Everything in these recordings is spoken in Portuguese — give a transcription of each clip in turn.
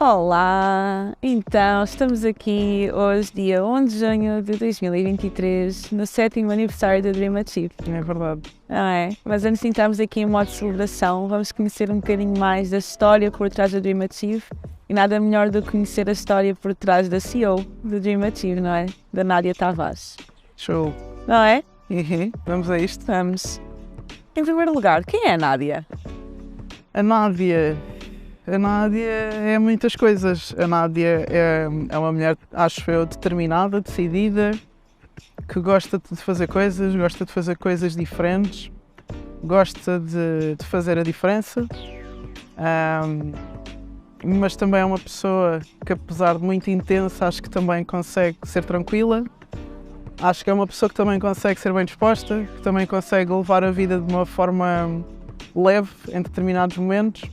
Olá! Então, estamos aqui hoje, dia 11 de junho de 2023, no 7º aniversário do Dream Achieve. É verdade. Não é? Mas antes de entrarmos aqui em modo de celebração, vamos conhecer um bocadinho mais da história por trás do Dream Achieve. E nada melhor do que conhecer a história por trás da CEO do Dream Achieve, não é? Da Nádia Tavares. Show. Não é? Vamos a isto. Vamos. Em primeiro lugar, quem é a Nádia? A Nádia é muitas coisas. A Nádia é uma mulher, acho eu, determinada, decidida, que gosta de fazer coisas diferentes, gosta de fazer a diferença, mas também é uma pessoa que, apesar de muito intensa, acho que também consegue ser tranquila. Acho que é uma pessoa que também consegue ser bem disposta, que também consegue levar a vida de uma forma leve em determinados momentos,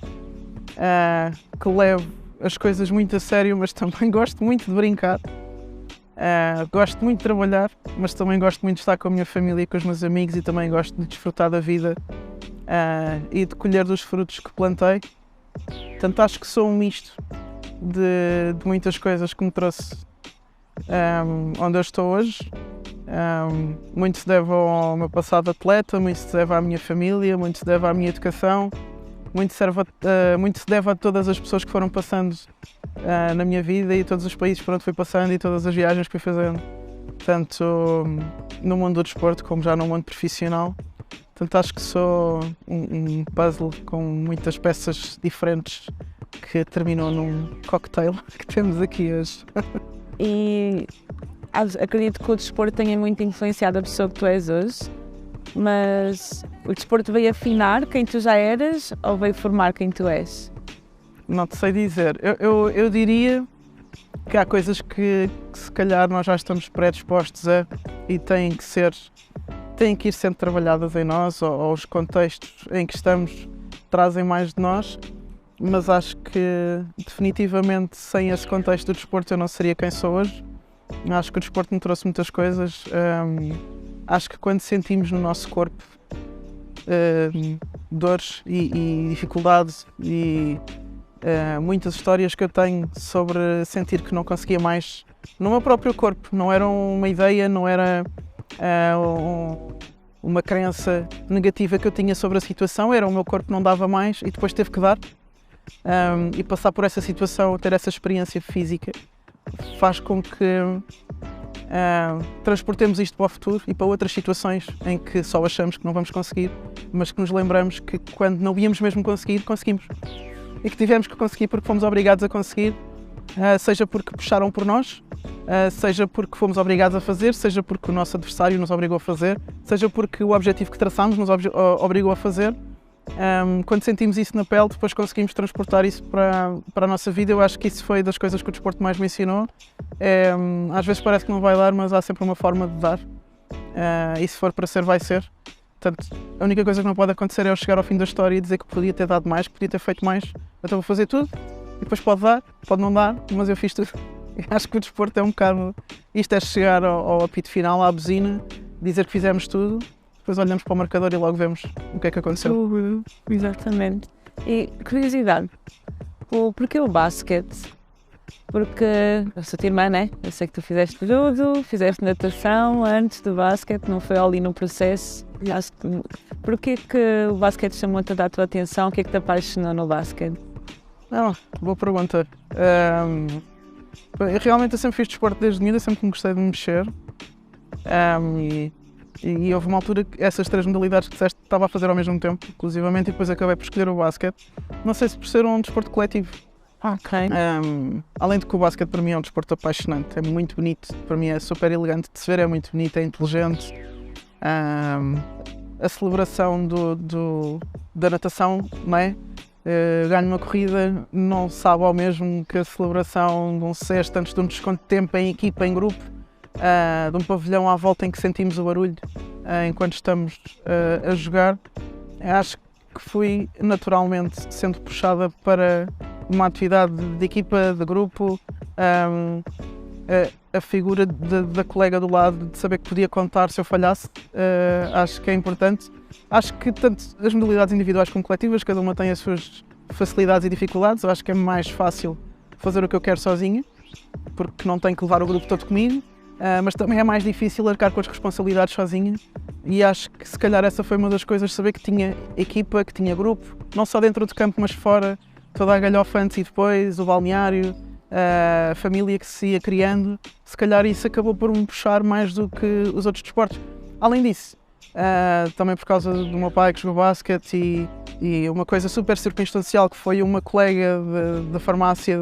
que leve as coisas muito a sério, mas também gosto muito de brincar. Gosto muito de trabalhar, mas também gosto muito de estar com a minha família e com os meus amigos, e também gosto de desfrutar da vida e de colher dos frutos que plantei. Portanto, acho que sou um misto de muitas coisas que me trouxe onde eu estou hoje. Muito se deve ao meu passado atleta, muito se deve à minha família, muito se deve à minha educação, muito se deve a todas as pessoas que foram passando na minha vida e todos os países por onde fui passando e todas as viagens que fui fazendo, tanto no mundo do desporto como já no mundo profissional. Portanto, acho que sou um puzzle com muitas peças diferentes que terminou num cocktail que temos aqui hoje. E acredito que o desporto tenha muito influenciado a pessoa que tu és hoje, mas o desporto veio afinar quem tu já eras ou veio formar quem tu és? Não te sei dizer. Eu diria que há coisas que se calhar nós já estamos predispostos a e têm que ir sendo trabalhadas em nós, ou os contextos em que estamos trazem mais de nós, mas acho que definitivamente sem esse contexto do desporto eu não seria quem sou hoje. Acho que o desporto me trouxe muitas coisas. Acho que quando sentimos no nosso corpo dores e dificuldades e muitas histórias que eu tenho sobre sentir que não conseguia mais no meu próprio corpo, não era uma ideia, não era uma crença negativa que eu tinha sobre a situação, era o meu corpo não dava mais e depois teve que dar, e passar por essa situação, ter essa experiência física faz com que transportemos isto para o futuro e para outras situações em que só achamos que não vamos conseguir, mas que nos lembramos que quando não íamos mesmo conseguir, conseguimos. E que tivemos que conseguir porque fomos obrigados a conseguir, seja porque puxaram por nós, seja porque fomos obrigados a fazer, seja porque o nosso adversário nos obrigou a fazer, seja porque o objetivo que traçámos nos obrigou a fazer. Quando sentimos isso na pele, depois conseguimos transportar isso para a nossa vida. Eu acho que isso foi das coisas que o desporto mais me ensinou. Às vezes parece que não vai dar, mas há sempre uma forma de dar, e se for para ser, vai ser. Portanto, a única coisa que não pode acontecer é eu chegar ao fim da história e dizer que podia ter dado mais, que podia ter feito mais, então vou fazer tudo, e depois pode dar, pode não dar, mas eu fiz tudo. E acho que o desporto é um bocado, isto é chegar ao apito final, à buzina, dizer que fizemos tudo, depois olhamos para o marcador e logo vemos o que é que aconteceu. Exatamente. E curiosidade, porquê o basquete? Porque eu sou tua irmã, né? Eu sei que tu fizeste judo, fizeste natação antes do basquete, não foi ali no processo. Porquê que o basquete chamou tanto a tua atenção? O que é que te apaixonou no basquete? Boa pergunta. Eu sempre fiz desporto desde miúda, sempre me gostei de me mexer. E houve uma altura que essas três modalidades que disseste estava a fazer ao mesmo tempo, inclusivamente, e depois acabei por escolher o basquete. Não sei se por ser um desporto coletivo. Ok. Além de que o basquete para mim é um desporto apaixonante, é muito bonito, para mim é super elegante de se ver, é muito bonito, é inteligente. A celebração da natação, não é? Ganho uma corrida, não sabe ao mesmo que a celebração de um cesto antes de um desconto de tempo em equipa, em grupo, de um pavilhão à volta em que sentimos o barulho enquanto estamos a jogar. Acho que fui naturalmente sendo puxada para uma atividade de equipa, de grupo, a figura da colega do lado, de saber que podia contar se eu falhasse, acho que é importante. Acho que tanto as modalidades individuais como coletivas, cada uma tem as suas facilidades e dificuldades. Eu acho que é mais fácil fazer o que eu quero sozinha, porque não tenho que levar o grupo todo comigo, mas também é mais difícil arcar com as responsabilidades sozinha, e acho que se calhar essa foi uma das coisas, saber que tinha equipa, que tinha grupo, não só dentro do campo mas fora, toda a galhofa antes e depois, o balneário, a família que se ia criando, se calhar isso acabou por me puxar mais do que os outros desportos. Além disso, também por causa do meu pai que jogou basquete e uma coisa super circunstancial que foi uma colega da farmácia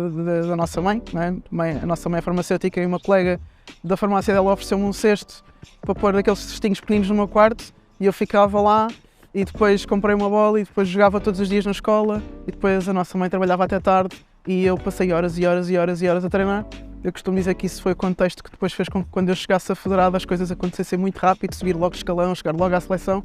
da nossa mãe, não é? A nossa mãe é farmacêutica, e uma colega da farmácia dela ofereceu-me um cesto para pôr aqueles cestinhos pequeninos no meu quarto, e eu ficava lá, e depois comprei uma bola e depois jogava todos os dias na escola, e depois a nossa mãe trabalhava até tarde e eu passei horas e horas e horas e horas a treinar. Eu costumo dizer que isso foi o contexto que depois fez com que, quando eu chegasse a federado, as coisas acontecessem muito rápido, subir logo de escalão, chegar logo à seleção.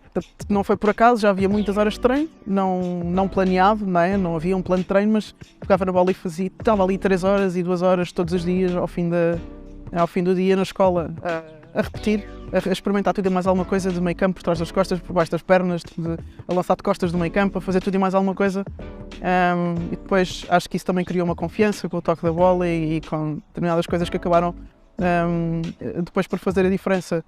Portanto, não foi por acaso, já havia muitas horas de treino, não planeado, não havia um plano de treino, mas pegava na bola e fazia, estava ali 3 horas e 2 horas todos os dias, ao fim do dia na escola, a repetir, a experimentar tudo e mais alguma coisa, de meio campo, por trás das costas, por baixo das pernas, a lançar de costas do meio campo, a fazer tudo e mais alguma coisa. E depois acho que isso também criou uma confiança com o toque da bola e com determinadas coisas que acabaram depois por fazer a diferença.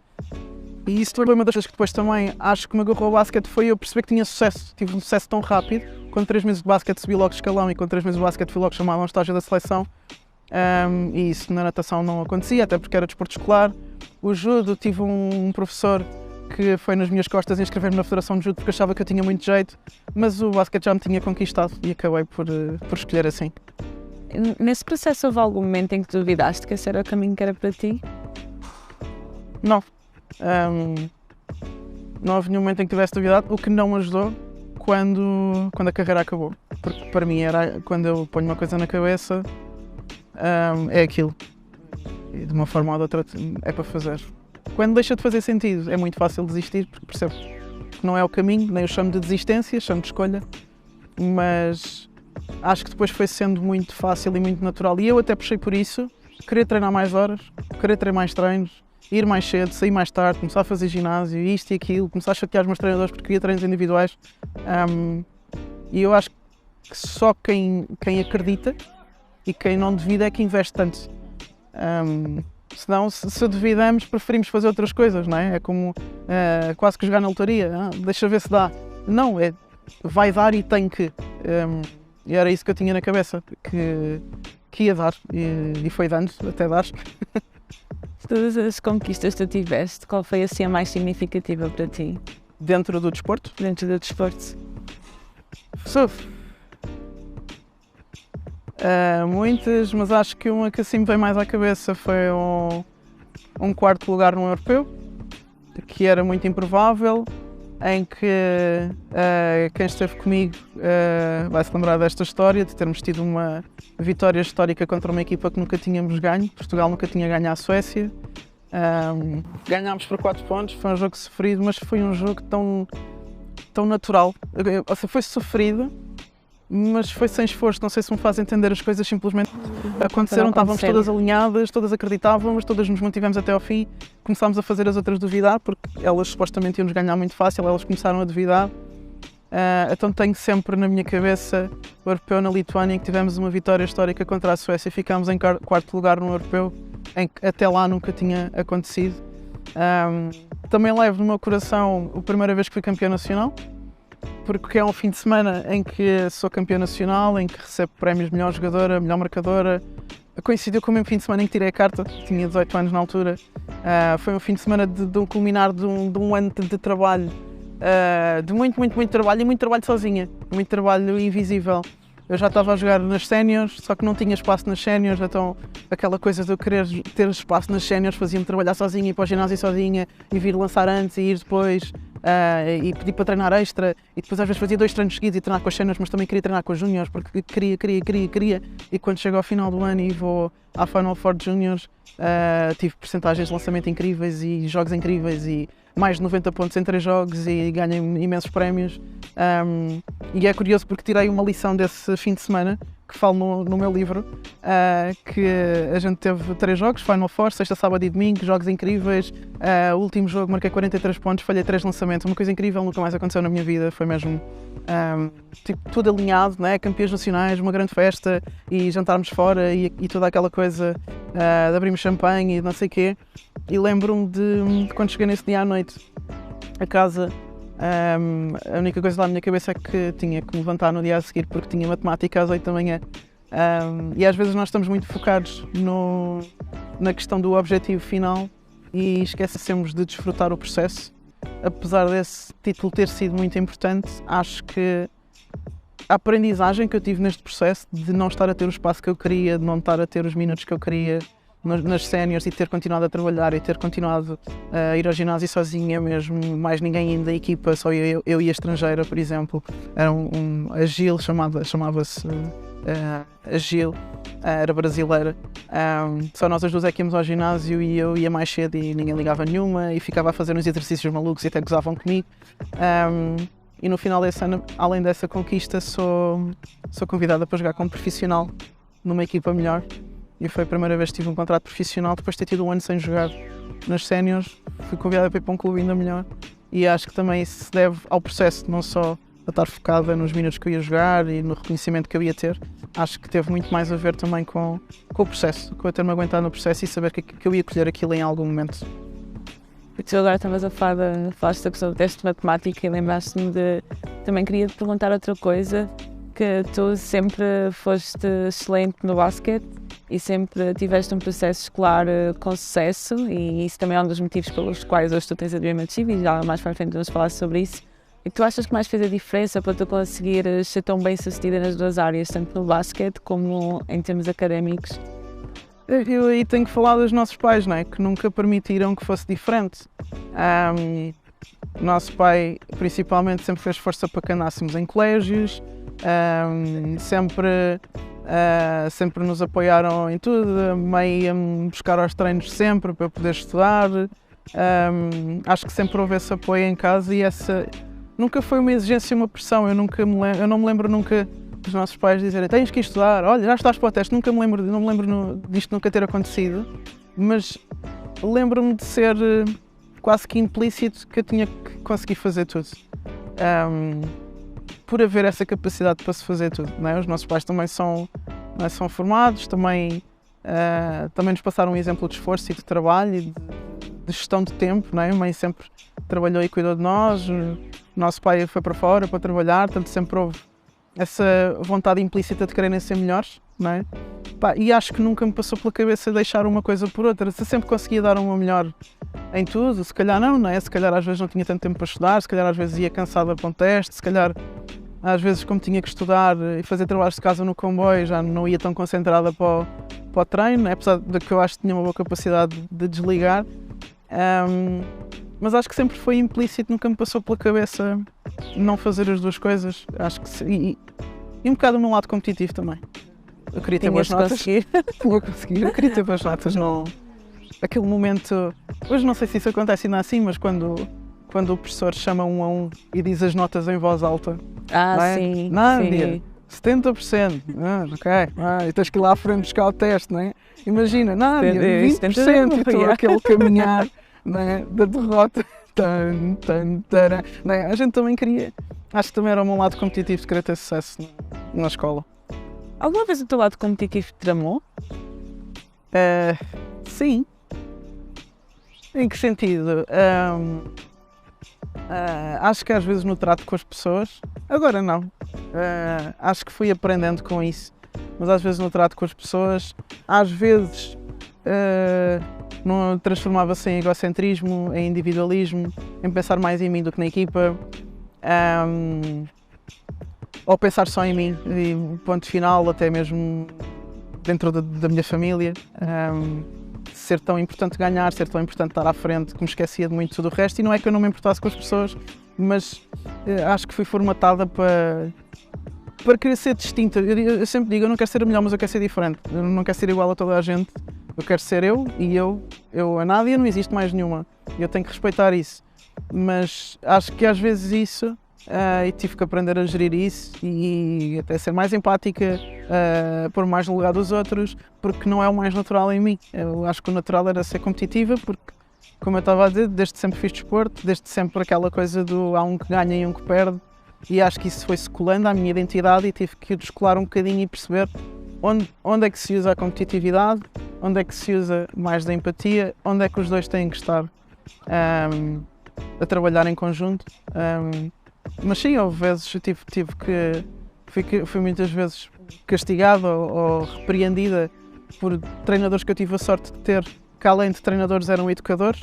E isso foi uma das coisas que depois também acho que me agarrou ao basquete, foi eu perceber que tinha sucesso, tive um sucesso tão rápido. Com 3 meses de basquete subi logo de escalão, e com 3 meses de basquete fui logo chamado a um estágio da seleção. E isso na natação não acontecia, até porque era desporto escolar. O judo, tive um professor que foi nas minhas costas inscrever-me na Federação de Judo porque achava que eu tinha muito jeito, mas o basquete já me tinha conquistado e acabei por escolher assim. Nesse processo houve algum momento em que duvidaste que esse era o caminho que era para ti? Não. Não houve nenhum momento em que tivesse duvidado, o que não me ajudou quando a carreira acabou. Porque para mim era, quando eu ponho uma coisa na cabeça, é aquilo. E de uma forma ou de outra é para fazer. Quando deixa de fazer sentido é muito fácil desistir, porque percebo que não é o caminho, nem eu chamo de desistência, chamo de escolha, mas acho que depois foi sendo muito fácil e muito natural. E eu até puxei por isso, querer treinar mais horas, querer ter mais treinos, ir mais cedo, sair mais tarde, começar a fazer ginásio, isto e aquilo, começar a chatear os meus treinadores porque queria treinos individuais. E eu acho que só quem acredita e quem não duvida é que investe tanto. Senão, se duvidamos, preferimos fazer outras coisas, não é? É como quase que jogar na lotaria, deixa ver se dá. Não, vai dar e tem que. E era isso que eu tinha na cabeça, que ia dar, e foi dando até dar. Todas as conquistas que tu tiveste, qual foi assim a mais significativa para ti? Dentro do desporto? Dentro do desporto. Muitas, mas acho que uma que assim me veio mais à cabeça foi um 4º lugar no europeu, que era muito improvável, em que quem esteve comigo vai se lembrar desta história, de termos tido uma vitória histórica contra uma equipa que nunca tínhamos ganho. Portugal nunca tinha ganho à Suécia. Ganhámos por 4 pontos, foi um jogo sofrido, mas foi um jogo tão natural. Ou seja, foi sofrido, mas foi sem esforço. Não sei se me faz entender, as coisas simplesmente aconteceram, estávamos todas alinhadas, todas acreditávamos, todas nos mantivemos até ao fim. Começámos a fazer as outras duvidar, porque elas supostamente iam-nos ganhar muito fácil, elas começaram a duvidar. Então tenho sempre na minha cabeça o europeu na Lituânia, em que tivemos uma vitória histórica contra a Suécia, ficámos em 4º lugar no europeu, em que até lá nunca tinha acontecido. Também levo no meu coração a primeira vez que fui campeão nacional, porque é um fim de semana em que sou campeão nacional, em que recebo prémios de melhor jogadora, melhor marcadora. Coincidiu com o mesmo fim de semana em que tirei a carta, tinha 18 anos na altura. Foi um fim de semana de um culminar de um ano de trabalho, de muito trabalho, e muito trabalho sozinha, muito trabalho invisível. Eu já estava a jogar nas séniores, só que não tinha espaço nas séniores, então aquela coisa de eu querer ter espaço nas séniores fazia-me trabalhar sozinha, ir para o ginásio sozinha, e vir lançar antes e ir depois, e pedir para treinar extra, e depois às vezes fazia 2 treinos seguidos e treinar com as séniores, mas também queria treinar com os júniores, porque queria, e quando chego ao final do ano e vou à Final Four de júniores, tive percentagens de lançamento incríveis e jogos incríveis, e mais de 90 pontos em 3 jogos, e ganhei imensos prémios. E é curioso porque tirei uma lição desse fim de semana, que falo no meu livro, que a gente teve 3 jogos, Final Four, sexta, sábado e domingo, jogos incríveis. O último jogo marquei 43 pontos, falhei 3 lançamentos, uma coisa incrível, nunca mais aconteceu na minha vida, foi mesmo tipo, tudo alinhado, né? Campeões nacionais, uma grande festa e jantarmos fora e toda aquela coisa de abrirmos champanhe e não sei o quê. E lembro-me de quando cheguei nesse dia à noite a casa, a única coisa lá na minha cabeça é que tinha que me levantar no dia a seguir porque tinha matemática às 8 da manhã. E às vezes nós estamos muito focados na questão do objetivo final e esquecemos de desfrutar o processo. Apesar desse título ter sido muito importante, acho que a aprendizagem que eu tive neste processo de não estar a ter o espaço que eu queria, de não estar a ter os minutos que eu queria nas séniores e ter continuado a trabalhar e ter continuado a ir ao ginásio sozinha mesmo, mais ninguém ainda da equipa, só eu e a estrangeira, por exemplo. Era a Gil, chamava-se a Gil, era brasileira. Só nós as duas é que íamos ao ginásio e eu ia mais cedo e ninguém ligava nenhuma e ficava a fazer uns exercícios malucos e até gozavam comigo. E no final desse ano, além dessa conquista, sou convidada para jogar como profissional numa equipa melhor. E foi a primeira vez que tive um contrato profissional, depois de ter tido um ano sem jogar nas séniores, fui convidada para ir para um clube ainda melhor. E acho que também isso se deve ao processo, não só a estar focada nos minutos que eu ia jogar e no reconhecimento que eu ia ter. Acho que teve muito mais a ver também com o processo, com eu ter-me aguentado no processo e saber que eu ia colher aquilo em algum momento. E tu agora estavas falaste da questão do teste de matemática e lembraste-me de... Também queria te perguntar outra coisa, que tu sempre foste excelente no basquete e sempre tiveste um processo escolar com sucesso e isso também é um dos motivos pelos quais hoje tu tens a Dream Achieve e já mais para a frente vamos falar sobre isso. E tu achas que mais fez a diferença para tu conseguires ser tão bem sucedida nas duas áreas, tanto no basquete como em termos académicos? Eu aí tenho que falar dos nossos pais, não é? Que nunca permitiram que fosse diferente. O nosso pai, principalmente, sempre fez força para que andássemos em colégios, sempre nos apoiaram em tudo, meio a buscar aos treinos sempre para eu poder estudar. Acho que sempre houve esse apoio em casa e essa nunca foi uma exigência, uma pressão. Eu não me lembro nunca dos nossos pais dizerem tens que estudar, olha, já estás para o teste. Não me lembro disto nunca ter acontecido, mas lembro-me de ser quase que implícito que eu tinha que conseguir fazer tudo. Por haver essa capacidade para se fazer tudo, não é? Os nossos pais também são formados, também nos passaram um exemplo de esforço e de trabalho e de gestão de tempo, não é? A mãe sempre trabalhou e cuidou de nós, o nosso pai foi para fora para trabalhar, portanto sempre houve essa vontade implícita de quererem ser melhores, não é? E acho que nunca me passou pela cabeça deixar uma coisa por outra, se sempre conseguia dar uma melhor em tudo, se calhar não é? Se calhar às vezes não tinha tanto tempo para estudar, se calhar às vezes ia cansada para um teste, se calhar às vezes como tinha que estudar e fazer trabalhos de casa no comboio já não ia tão concentrada para o treino, né? Apesar de que eu acho que tinha uma boa capacidade de desligar. Mas acho que sempre foi implícito, nunca me passou pela cabeça não fazer as duas coisas. Acho que e um bocado do meu lado competitivo também. Eu queria ter boas notas. Eu queria ter boas notas. Não... Aquele momento... Hoje não sei se isso acontece ainda assim, mas quando o professor chama 1 a 1 e diz as notas em voz alta. Não é? Sim. Nádia, 70%. Ok. E tens que ir lá à frente buscar o teste, não é? Imagina, Nádia, 20% e todo aquele caminhar, não é? Da derrota. Não é? A gente também queria... Acho que também era o meu lado competitivo de querer ter sucesso na escola. Alguma vez o teu lado competitivo te tramou? Sim. Em que sentido? Acho que às vezes no trato com as pessoas, agora não. Acho que fui aprendendo com isso, mas às vezes no trato com as pessoas, às vezes transformava-se em egocentrismo, em individualismo, em pensar mais em mim do que na equipa, ou pensar só em mim, e ponto final, até mesmo dentro da minha família. Ser tão importante ganhar, ser tão importante estar à frente, que me esquecia de muito do resto, e não é que eu não me importasse com as pessoas, mas acho que fui formatada para querer ser distinta. Eu sempre digo, eu não quero ser a melhor, mas eu quero ser diferente. Eu não quero ser igual a toda a gente, eu quero ser eu, e a Nádia não existe mais nenhuma, eu tenho que respeitar isso. Mas acho que às vezes isso e tive que aprender a gerir isso e até ser mais empática, pôr mais no lugar dos outros, porque não é o mais natural em mim. Eu acho que o natural era ser competitiva, porque, como eu estava a dizer, desde sempre fiz desporto, desde sempre aquela coisa do há um que ganha e um que perde, e acho que isso foi-se colando à minha identidade e tive que descolar um bocadinho e perceber onde é que se usa a competitividade, onde é que se usa mais da empatia, onde é que os dois têm que estar a trabalhar em conjunto. Mas sim, houve vezes eu tive que fui muitas vezes castigada ou repreendida por treinadores que eu tive a sorte de ter, que além de treinadores eram educadores.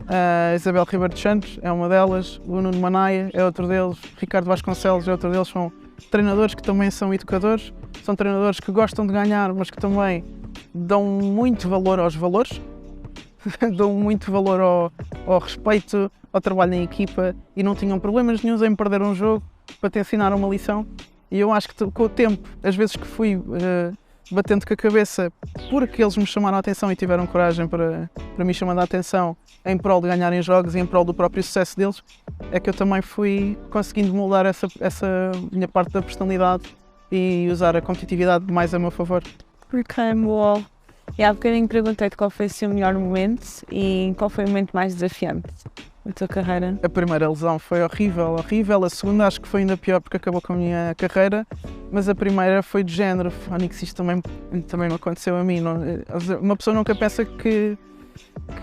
A Isabel Ribeiro dos Santos é uma delas, o Nuno Manaia é outro deles, Ricardo Vasconcelos é outro deles. São treinadores que também são educadores, são treinadores que gostam de ganhar, mas que também dão muito valor aos valores, dão muito valor ao respeito, ao trabalho em equipa, e não tinham problemas nenhuns em perder um jogo para te ensinar uma lição. E eu acho que com o tempo, as vezes que fui batendo com a cabeça porque eles me chamaram a atenção e tiveram coragem para me chamar a atenção em prol de ganharem jogos e em prol do próprio sucesso deles, é que eu também fui conseguindo moldar essa minha parte da personalidade e usar a competitividade mais a meu favor. Ok, boa. E há bocadinho perguntei-te qual foi o seu melhor momento e qual foi o momento mais desafiante da tua carreira. A primeira lesão foi horrível, horrível. A segunda acho que foi ainda pior porque acabou com a minha carreira, mas a primeira foi de género. Fónix, isto também me aconteceu a mim. Não, uma pessoa nunca pensa que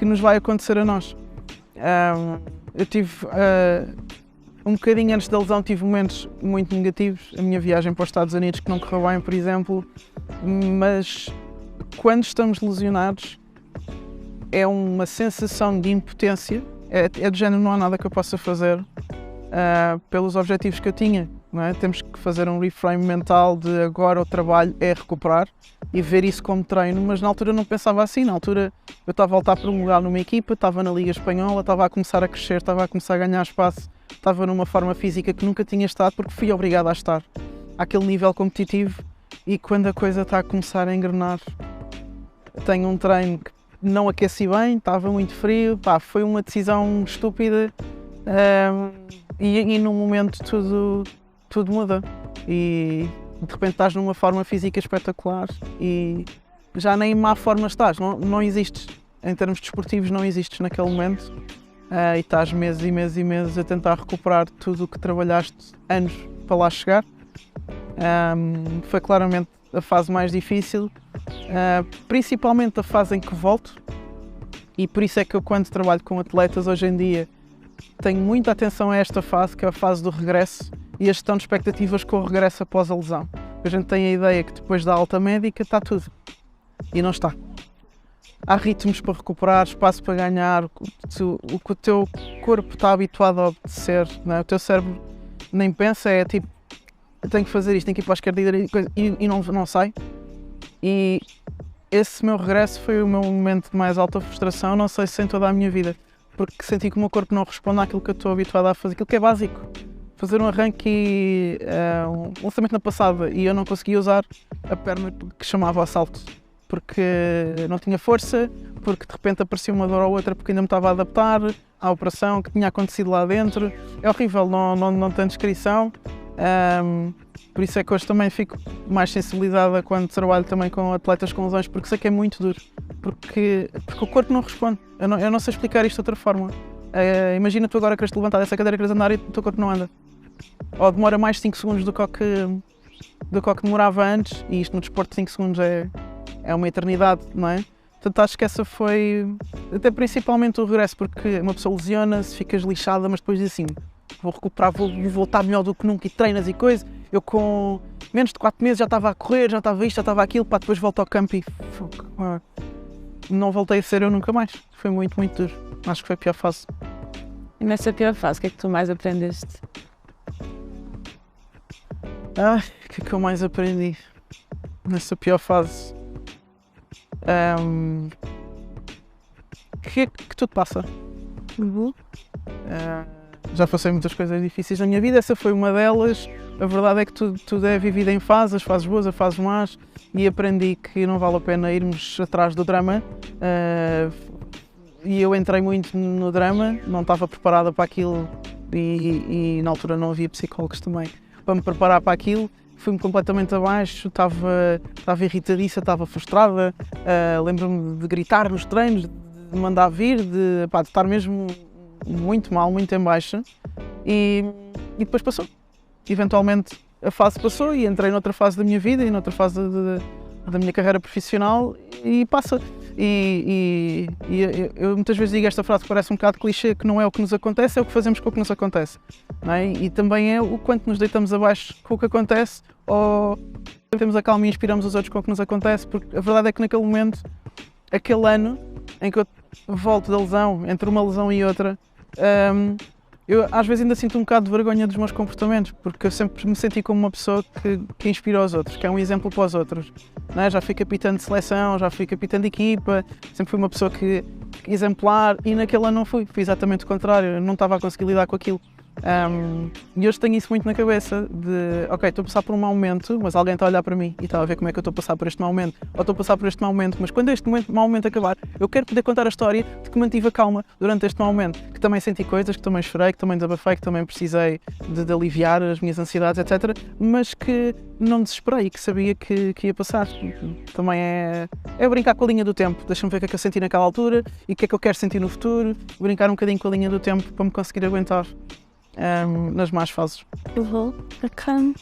nos vai acontecer a nós. Eu tive, um bocadinho antes da lesão, tive momentos muito negativos. A minha viagem para os Estados Unidos, que não correu bem, por exemplo, mas quando estamos lesionados é uma sensação de impotência, é do género, não há nada que eu possa fazer pelos objetivos que eu tinha, não é? Temos que fazer um reframe mental de agora o trabalho é recuperar e ver isso como treino, mas na altura eu não pensava assim. Na altura eu estava a voltar para um lugar numa equipa, estava na Liga Espanhola, estava a começar a crescer, estava a começar a ganhar espaço, estava numa forma física que nunca tinha estado porque fui obrigado a estar àquele nível competitivo. E quando a coisa está a começar a engrenar, tenho um treino que não aqueci bem, estava muito frio, foi uma decisão estúpida, e num momento tudo muda e de repente estás numa forma física espetacular e já nem em má forma estás, não existes, em termos desportivos não existes naquele momento, e estás meses e meses e meses a tentar recuperar tudo o que trabalhaste anos para lá chegar. Foi claramente a fase mais difícil, principalmente a fase em que volto, e por isso é que eu, quando trabalho com atletas hoje em dia, tenho muita atenção a esta fase, que é a fase do regresso e a gestão de expectativas com o regresso após a lesão. A gente tem a ideia que depois da alta médica está tudo, e não está. Há ritmos para recuperar, espaço para ganhar, o que o teu corpo está habituado a obedecer, não é? O teu cérebro nem pensa, é tipo, tenho que fazer isto, tenho que ir para a esquerda e não sai. E esse meu regresso foi o meu momento de mais alta frustração, não sei se em toda a minha vida, porque senti que o meu corpo não responde àquilo que eu estou habituado a fazer, aquilo que é básico. Fazer um arranque e um lançamento na passada, e eu não conseguia usar a perna que chamava ao salto, porque não tinha força, porque de repente aparecia uma dor ou outra porque ainda me estava a adaptar à operação que tinha acontecido lá dentro. É horrível, não tem descrição. Por isso é que hoje também fico mais sensibilizada quando trabalho também com atletas com lesões, porque sei que é muito duro, porque o corpo não responde. Eu não sei explicar isto de outra forma. Imagina tu agora queres te levantar dessa cadeira, queres andar e o teu corpo não anda. Ou demora mais 5 segundos do que demorava antes, e isto no desporto de 5 segundos é uma eternidade, não é? Portanto, acho que essa foi até principalmente o regresso, porque uma pessoa lesiona-se, ficas lixada, mas depois diz assim: vou recuperar, vou voltar melhor do que nunca, e treinas e coisa. Eu com menos de 4 meses já estava a correr, já estava isto, já estava aquilo, depois volto ao campo e não voltei a ser eu nunca mais. Foi muito, muito duro. Acho que foi a pior fase. E nessa pior fase, o que é que tu mais aprendeste? O que é que eu mais aprendi nessa pior fase? Que tudo passa. Já passei muitas coisas difíceis na minha vida, essa foi uma delas. A verdade é que tudo é vivido em fases boas, fases más, e aprendi que não vale a pena irmos atrás do drama. E eu entrei muito no drama, não estava preparada para aquilo e na altura não havia psicólogos também para me preparar para aquilo. Fui-me completamente abaixo, estava irritadiça, estava frustrada, lembro-me de gritar nos treinos, de mandar vir, de estar mesmo muito mal, muito em baixa, e depois passou. Eventualmente a fase passou e entrei noutra fase da minha vida e noutra fase da minha carreira profissional e passa. Eu muitas vezes digo esta frase que parece um bocado clichê, que não é o que nos acontece, é o que fazemos com o que nos acontece. Não é? E também é o quanto nos deitamos abaixo com o que acontece ou temos a calma e inspiramos os outros com o que nos acontece, porque a verdade é que naquele momento, aquele ano em que eu volto da lesão, entre uma lesão e outra, eu às vezes ainda sinto um bocado de vergonha dos meus comportamentos, porque eu sempre me senti como uma pessoa que inspira os outros, que é um exemplo para os outros. Não é? Já fui capitão de seleção, já fui capitão de equipa, sempre fui uma pessoa exemplar, e naquele ano não fui exatamente o contrário, eu não estava a conseguir lidar com aquilo. E hoje tenho isso muito na cabeça, de ok, estou a passar por um mau momento, mas alguém está a olhar para mim e está a ver como é que eu estou a passar por este mau momento, ou estou a passar por este mau momento, mas quando este mau momento acabar, eu quero poder contar a história de que mantive a calma durante este mau momento, que também senti coisas, que também chorei, que também desabafei, que também precisei de aliviar as minhas ansiedades, etc, mas que não desesperei, que sabia que ia passar. Também é brincar com a linha do tempo, deixa-me ver o que é que eu senti naquela altura e o que é que eu quero sentir no futuro, brincar um bocadinho com a linha do tempo para me conseguir aguentar nas más fases. Bacana.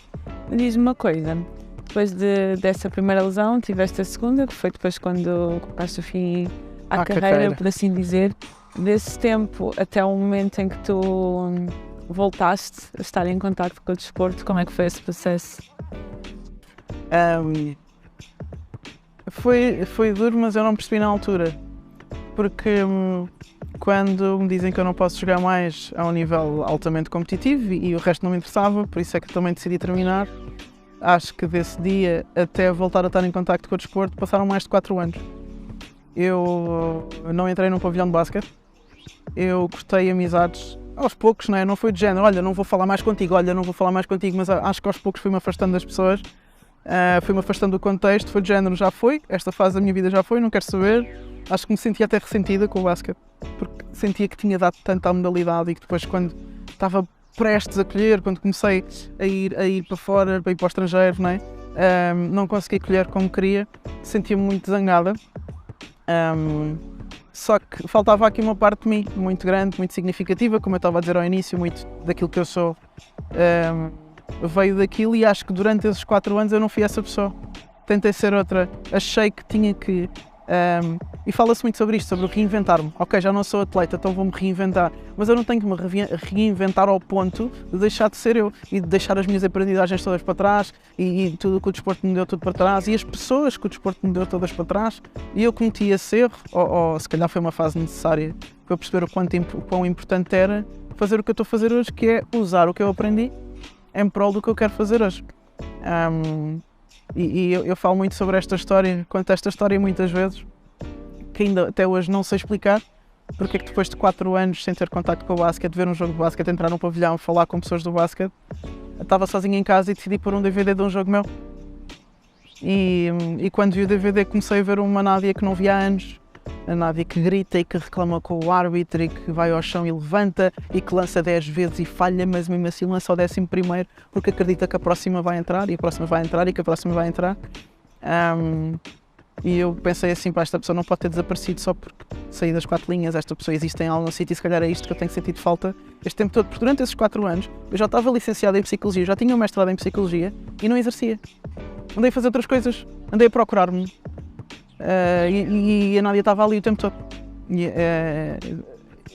Diz-me uma coisa, depois dessa primeira lesão tiveste a segunda, que foi depois quando colocaste o fim à carreira, por assim dizer. Desse tempo até o momento em que tu voltaste a estar em contacto com o desporto, como é que foi esse processo? Foi duro, mas eu não percebi na altura, porque quando me dizem que eu não posso jogar mais a um nível altamente competitivo e o resto não me interessava, por isso é que também decidi terminar. Acho que desse dia até voltar a estar em contacto com o desporto passaram mais de 4 anos. Eu não entrei num pavilhão de basquete, eu cortei amizades aos poucos, não é? Não foi de género, olha, não vou falar mais contigo, mas acho que aos poucos fui-me afastando das pessoas, fui-me afastando do contexto, foi de género, já foi, esta fase da minha vida já foi, não quero saber. Acho que me sentia até ressentida com o basquete, porque sentia que tinha dado tanto à modalidade e que depois, quando estava prestes a colher, quando comecei a ir para fora, para ir para o estrangeiro, não é? Não consegui colher como queria, sentia-me muito zangada. Só que faltava aqui uma parte de mim muito grande, muito significativa, como eu estava a dizer ao início, muito daquilo que eu sou veio daquilo, e acho que durante esses 4 anos eu não fui essa pessoa. Tentei ser outra, achei que tinha que... e fala-se muito sobre isto, sobre o reinventar-me. Ok, já não sou atleta, então vou-me reinventar, mas eu não tenho que me reinventar ao ponto de deixar de ser eu e de deixar as minhas aprendizagens todas para trás e tudo o que o desporto me deu tudo para trás e as pessoas que o desporto me deu todas para trás, e eu cometi esse erro, ou se calhar foi uma fase necessária para eu perceber o quão importante era fazer o que eu estou a fazer hoje, que é usar o que eu aprendi em prol do que eu quero fazer hoje. Eu falo muito sobre esta história, conto esta história muitas vezes, que ainda até hoje não sei explicar porque é que depois de 4 anos sem ter contacto com o basquete, ver um jogo de basquete, entrar num pavilhão, falar com pessoas do basquete, eu estava sozinho em casa e decidi pôr um DVD de um jogo meu. E quando vi o DVD comecei a ver uma Nádia que não via há anos, a Nádia que grita e que reclama com o árbitro e que vai ao chão e levanta e que lança 10 vezes e falha, mas mesmo assim lança o 11º porque acredita que a próxima vai entrar e a próxima vai entrar e que a próxima vai entrar. E eu pensei assim, pá, esta pessoa não pode ter desaparecido só porque saí das 4 linhas, esta pessoa existe em algum sítio e se calhar é isto que eu tenho sentido falta este tempo todo, porque durante esses 4 anos eu já estava licenciado em Psicologia, já tinha um mestrado em Psicologia e não exercia. Andei a fazer outras coisas, andei a procurar-me e a Nádia estava ali o tempo todo.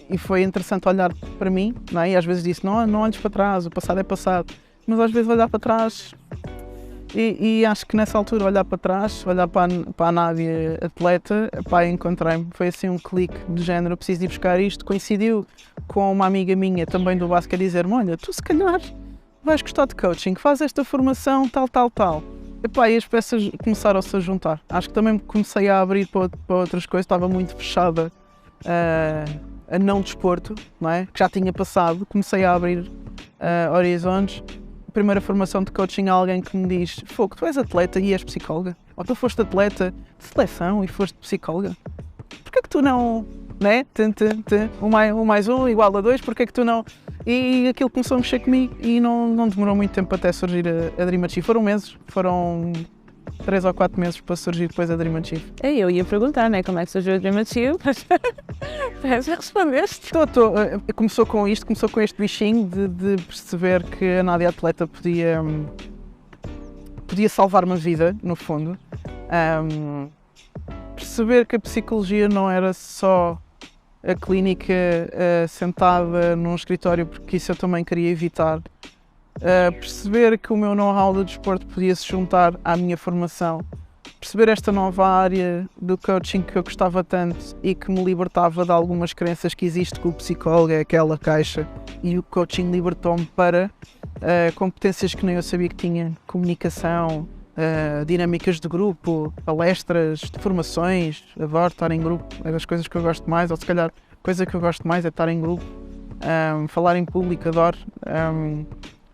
E foi interessante olhar para mim, não é? E às vezes disse, não olhes para trás, o passado é passado, mas às vezes olhar para trás. E acho que nessa altura, olhar para trás, olhar para a Nádia atleta, pá, encontrei-me. Foi assim um clique de género, preciso ir buscar isto. Coincidiu com uma amiga minha também do basquete a dizer-me, olha, tu se calhar vais gostar de coaching, faz esta formação, tal. E as peças começaram-se a juntar. Acho que também comecei a abrir para outras coisas, estava muito fechada a não desporto, não é? Que já tinha passado, comecei a abrir horizontes. Primeira formação de coaching, alguém que me diz, Fogo, tu és atleta e és psicóloga? Ou tu foste atleta de seleção e foste psicóloga? Porquê que tu não, né? Um mais um igual a 2, porquê que tu não? E aquilo começou a mexer comigo e não demorou muito tempo até surgir a Dream Achieve. Foram meses, foram 3 ou 4 meses para surgir depois a Dream Achieve. Eu ia perguntar, né, como é que surgiu a Dream Achieve, mas já respondeste. Começou com este bichinho de perceber que a Nádia atleta podia salvar uma vida, no fundo. Perceber que a psicologia não era só a clínica sentada num escritório, porque isso eu também queria evitar. Perceber que o meu know-how do desporto podia se juntar à minha formação. Perceber esta nova área do coaching que eu gostava tanto e que me libertava de algumas crenças que existe, que o psicólogo é aquela caixa, e o coaching libertou-me para competências que nem eu sabia que tinha: comunicação, dinâmicas de grupo, palestras, formações. Adoro estar em grupo, é das coisas que eu gosto mais, ou se calhar a coisa que eu gosto mais é estar em grupo, falar em público, adoro.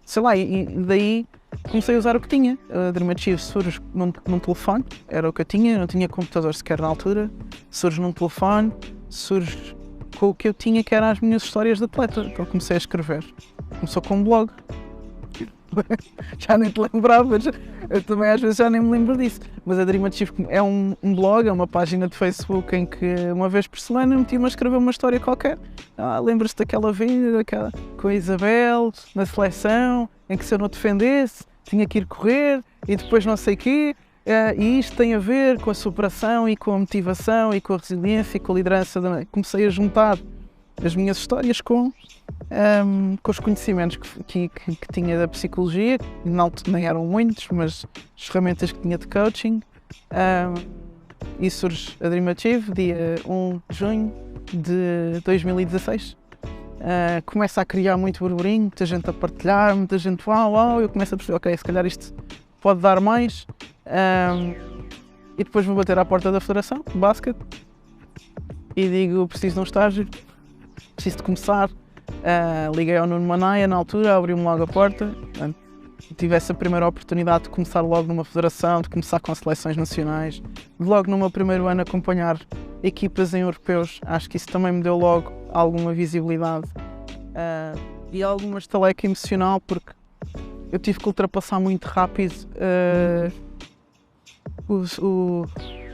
Sei lá, e daí comecei a usar o que tinha. A Dream Achieve surge num telefone, era o que eu tinha, não tinha computador sequer na altura. Surge num telefone, surge com o que eu tinha, que eram as minhas histórias de atleta. Então comecei a escrever. Começou com um blog. Já nem te lembravas, eu também às vezes já nem me lembro disso. Mas a Dream Achieve é um blog, é uma página de Facebook em que uma vez por semana meti-me a escrever uma história qualquer. Lembras-te daquela vez, com a Isabel, na seleção, em que se eu não defendesse, tinha que ir correr e depois não sei o quê. E isto tem a ver com a superação e com a motivação e com a resiliência e com a liderança. Comecei a juntar as minhas histórias com os conhecimentos que tinha da psicologia, não nem eram muitos, mas as ferramentas que tinha de coaching. E surge a Dream Achieve, dia 1 de junho de 2016. Começa a criar muito burburinho, muita gente a partilhar, muita gente uau, eu começo a perceber, ok, se calhar isto pode dar mais. E depois vou bater à porta da Federação de Basquete e digo: preciso de um estágio, preciso de começar. Liguei ao Nuno Manaia na altura, abriu-me logo a porta. Tive essa primeira oportunidade de começar logo numa federação, de começar com seleções nacionais, de logo no meu primeiro ano acompanhar equipas em europeus. Acho que isso também me deu logo alguma visibilidade e alguma estaleca emocional, porque eu tive que ultrapassar muito rápido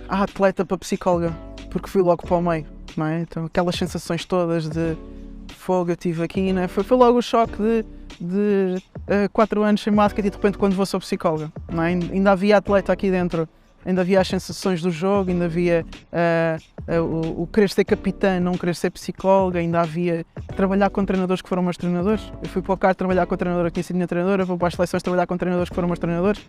a atleta para a psicóloga, porque fui logo para o meio, não é? Então, aquelas sensações todas de fogo eu tive aqui, não é? Foi logo o choque de 4 anos sem basquete e de repente quando vou ser psicóloga, não é? Ainda havia atleta aqui dentro, ainda havia as sensações do jogo, ainda havia o querer ser capitã, não querer ser psicóloga, ainda havia trabalhar com treinadores que foram meus treinadores. Eu fui para o CAR trabalhar com a treinadora que tinha sido minha treinadora, vou para as seleções trabalhar com treinadores que foram meus treinadores.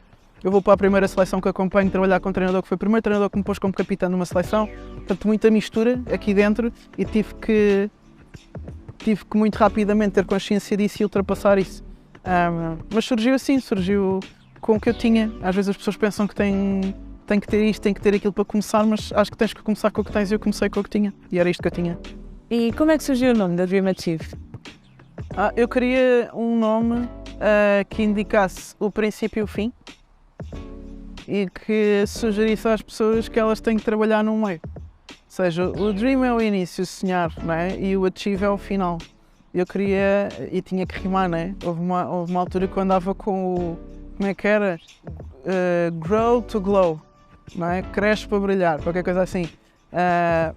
Eu vou para a primeira seleção que acompanho trabalhar com um treinador que foi o primeiro treinador que me pôs como capitão numa seleção. Portanto, muita mistura aqui dentro e tive que muito rapidamente ter consciência disso e ultrapassar isso. Mas surgiu assim, surgiu com o que eu tinha. Às vezes as pessoas pensam que tem que ter isto, tem que ter aquilo para começar, mas acho que tens que começar com o que tens e eu comecei com o que tinha. E era isto que eu tinha. E como é que surgiu o nome da Dream Achieve? Eu queria um nome que indicasse o princípio e o fim e que sugerisse às pessoas que elas têm que trabalhar no meio. Ou seja, o dream é o início, o sonhar, não é? E o achieve é o final. Eu queria, e tinha que rimar, não é? Houve uma altura que eu andava com o, como é que era? Grow to glow, não é? Cresce para brilhar, qualquer coisa assim.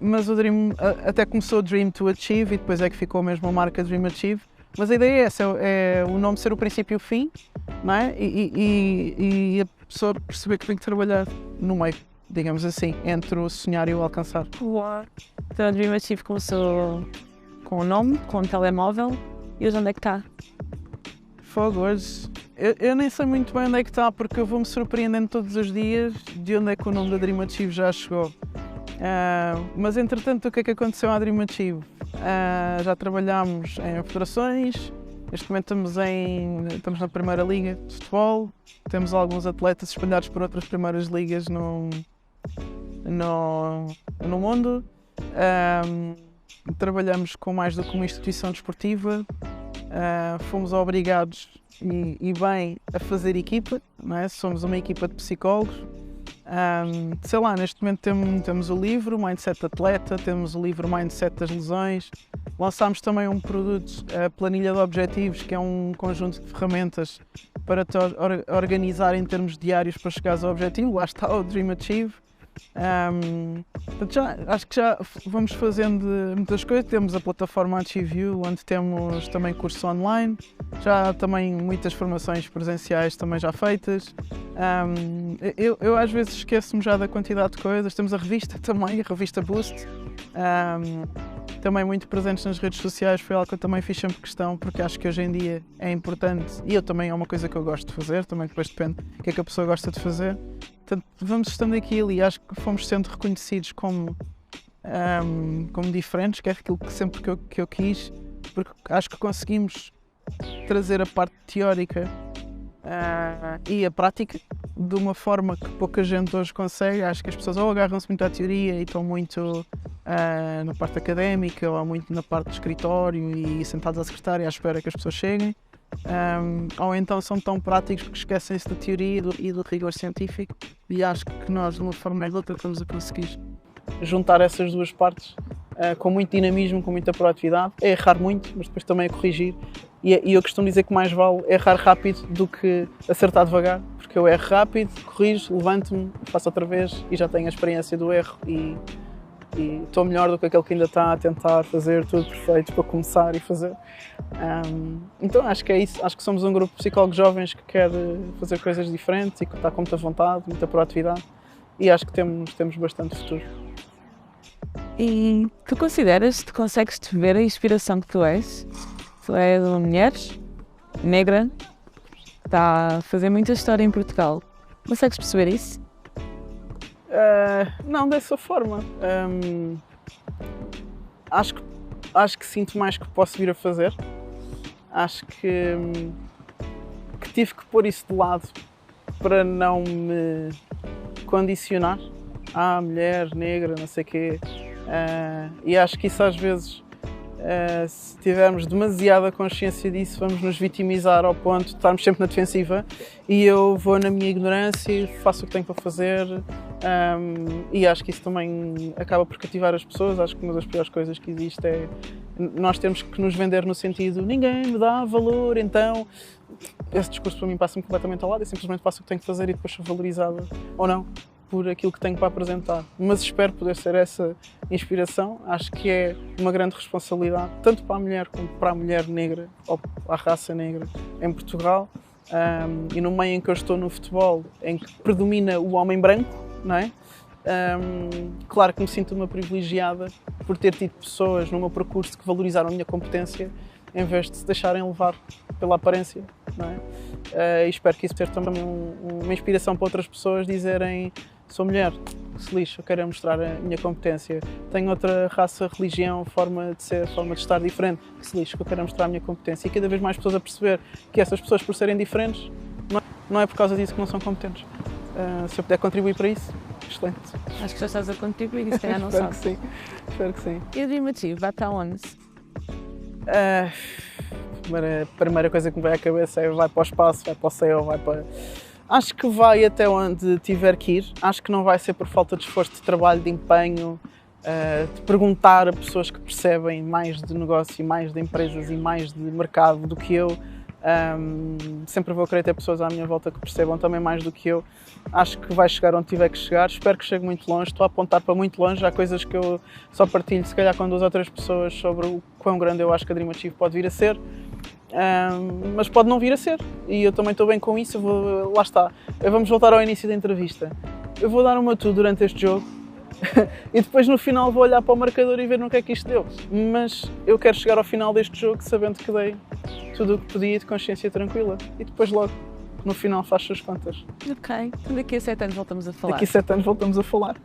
Mas o dream, até começou Dream to Achieve e depois é que ficou mesmo a marca Dream Achieve. Mas a ideia é essa, é o nome ser o princípio e o fim, não é? E a pessoa perceber que tem que trabalhar no meio, digamos assim, entre o sonhar e o alcançar. Uau! Então a Dream Achieve começou com o nome, com o telemóvel, e hoje onde é que está? Fogo, hoje eu nem sei muito bem onde é que está, porque eu vou-me surpreendendo todos os dias de onde é que o nome da Dream Achieve já chegou. Mas entretanto, o que é que aconteceu à Dream Achieve? Já trabalhámos em federações, neste momento estamos na primeira liga de futebol, temos alguns atletas espalhados por outras primeiras ligas no mundo. Trabalhamos com mais do que uma instituição desportiva, fomos obrigados e bem a fazer equipa, não é? Somos uma equipa de psicólogos. Sei lá, neste momento temos o livro Mindset Atleta, temos o livro Mindset das Lesões, Lançámos também um produto, a planilha de objetivos, que é um conjunto de ferramentas para te organizar em termos diários para chegares ao objetivo. Lá está o Dream Achieve. Portanto, acho que já vamos fazendo muitas coisas. Temos a plataforma Achieve You, onde temos também cursos online, já também muitas formações presenciais também já feitas. Eu às vezes esqueço-me já da quantidade de coisas. Temos a revista também, a revista Boost, também muito presentes nas redes sociais. Foi algo que eu também fiz sempre questão, porque acho que hoje em dia é importante, e eu também é uma coisa que eu gosto de fazer, também depois depende do que é que a pessoa gosta de fazer. Portanto, vamos estando aquilo e acho que fomos sendo reconhecidos como diferentes, que é aquilo que sempre que eu quis, porque acho que conseguimos trazer a parte teórica e a prática de uma forma que pouca gente hoje consegue. Acho que as pessoas ou agarram-se muito à teoria e estão muito na parte académica, ou muito na parte do escritório e sentados à secretária à espera que as pessoas cheguem. Ou então são tão práticos que esquecem-se da teoria e do rigor científico, e acho que nós, de uma forma ou de outra, estamos a conseguir juntar essas duas partes com muito dinamismo, com muita proatividade. É errar muito, mas depois também é corrigir, e eu costumo dizer que mais vale errar rápido do que acertar devagar, porque eu erro rápido, corrijo, levanto-me, faço outra vez e já tenho a experiência do erro e estou melhor do que aquele que ainda está a tentar fazer tudo perfeito para começar e fazer. Então acho que é isso. Acho que somos um grupo de psicólogos jovens que quer fazer coisas diferentes e que está com muita vontade, muita proatividade, e acho que temos bastante futuro. E tu consegues-te ver a inspiração que tu és? Tu és uma mulher negra, que está a fazer muita história em Portugal. Consegues perceber isso? Não dessa forma. Acho que sinto mais que posso vir a fazer. Acho que tive que pôr isso de lado para não me condicionar à mulher negra, não sei o quê. E acho que isso às vezes, se tivermos demasiada consciência disso, vamos nos vitimizar ao ponto de estarmos sempre na defensiva, e eu vou na minha ignorância e faço o que tenho para fazer. E acho que isso também acaba por cativar as pessoas. Acho que uma das piores coisas que existe é nós termos que nos vender no sentido ninguém me dá valor, então esse discurso para mim passa-me completamente ao lado. Eu simplesmente faço o que tenho que fazer e depois sou valorizada ou não por aquilo que tenho para apresentar. Mas espero poder ser essa inspiração. Acho que é uma grande responsabilidade, tanto para a mulher como para a mulher negra ou para a raça negra em Portugal. E no meio em que eu estou no futebol, em que predomina o homem branco, não é? Claro que me sinto uma privilegiada por ter tido pessoas no meu percurso que valorizaram a minha competência em vez de se deixarem levar pela aparência, não é? E espero que isso seja também uma inspiração para outras pessoas dizerem: sou mulher, que se lixe, eu quero mostrar a minha competência. Tenho outra raça, religião, forma de ser, forma de estar diferente, que se lixe, que eu quero mostrar a minha competência. E cada vez mais pessoas a perceber que essas pessoas, por serem diferentes, não é por causa disso que não são competentes. Se eu puder contribuir para isso, excelente. Acho que já estás a contribuir e se calhar não Espero sabes. que sim. Espero que sim. E o Dream Achieve vai para onde? A primeira coisa que me vai à cabeça é: vai para o espaço, vai para o céu, vai para... Acho que vai até onde tiver que ir. Acho que não vai ser por falta de esforço, de trabalho, de empenho, de perguntar a pessoas que percebem mais de negócio, mais de empresas e mais de mercado do que eu. Sempre vou querer ter pessoas à minha volta que percebam também mais do que eu. Acho que vai chegar onde tiver que chegar. Espero que chegue muito longe. Estou a apontar para muito longe. Há coisas que eu só partilho, se calhar, com 2 ou 3 pessoas sobre o quão grande eu acho que a Dream Achieve pode vir a ser. Mas pode não vir a ser. E eu também estou bem com isso. Lá está. Vamos voltar ao início da entrevista. Eu vou dar uma tudo durante este jogo. E depois no final vou olhar para o marcador e ver no que é que isto deu. Mas eu quero chegar ao final deste jogo sabendo que dei tudo o que podia, de consciência tranquila. E depois logo, no final, faz as contas. Ok, então daqui a 7 anos voltamos a falar. Daqui a 7 anos voltamos a falar.